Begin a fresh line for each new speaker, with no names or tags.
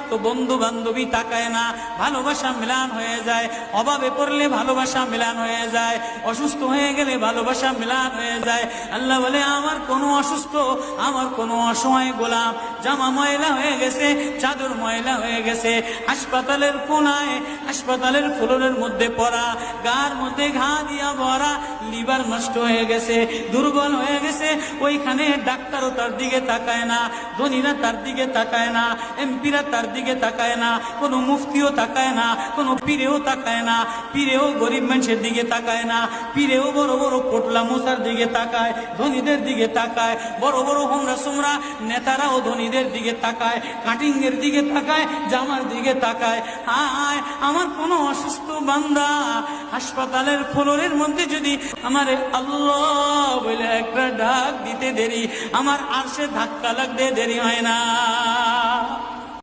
তো বন্ধু বান্ধবী তাকায় না, ভালোবাসা মিলান হয়ে যায়। অভাবে পড়লে ভালোবাসা মিলান হয়ে যায়, অসুস্থ হয়ে গেলে ভালোবাসা মিলান হয়ে যায়। আল্লাহ বলে আমার কোনো অসুস্থ, আমার কোনো অসহায় গোলাম জামা ময়লা হয়ে গেছে, চাদর ময়লা হয়ে গেছে, হাসপাতালের কোনায় হাসপাতালের ফ্লোরের মধ্যে পড়া, গার মধ্যে ঘা দিয়া ভরা, লিভার নষ্ট হয়ে গেছে, দুর্বল হয়ে গেছে, ওইখানে ডাক্তারও তার দিকে তাকায় না, ধনীরা তার দিকে তাকায় না, এমপিরা তার দিকে তাকায় না, কোনো মুফতিও তাকায় না, কোনো পীরেও তাকায় না, পীরেও গরিব মানুষের দিকে তাকায় না, পীরেও বড় বড় পোটলা মোসার দিকে তাকায়, ধনীদের দিকে তাকায়, বড় বড় হোমরা সোমরা নেতারাও ধনীদের দিকে তাকায়, কাটিং এর দিকে তাকায়, জামার দিকে তাকায়। হায় আমার কোন অসুস্থ বান্দা হাসপাতালের ফ্লোরের মধ্যে যদি আমারে আল্লাহ বলে একটা ডাক দিতে দেরি, আমার আরশে ধাক্কা লাগতে দেরি হয় না।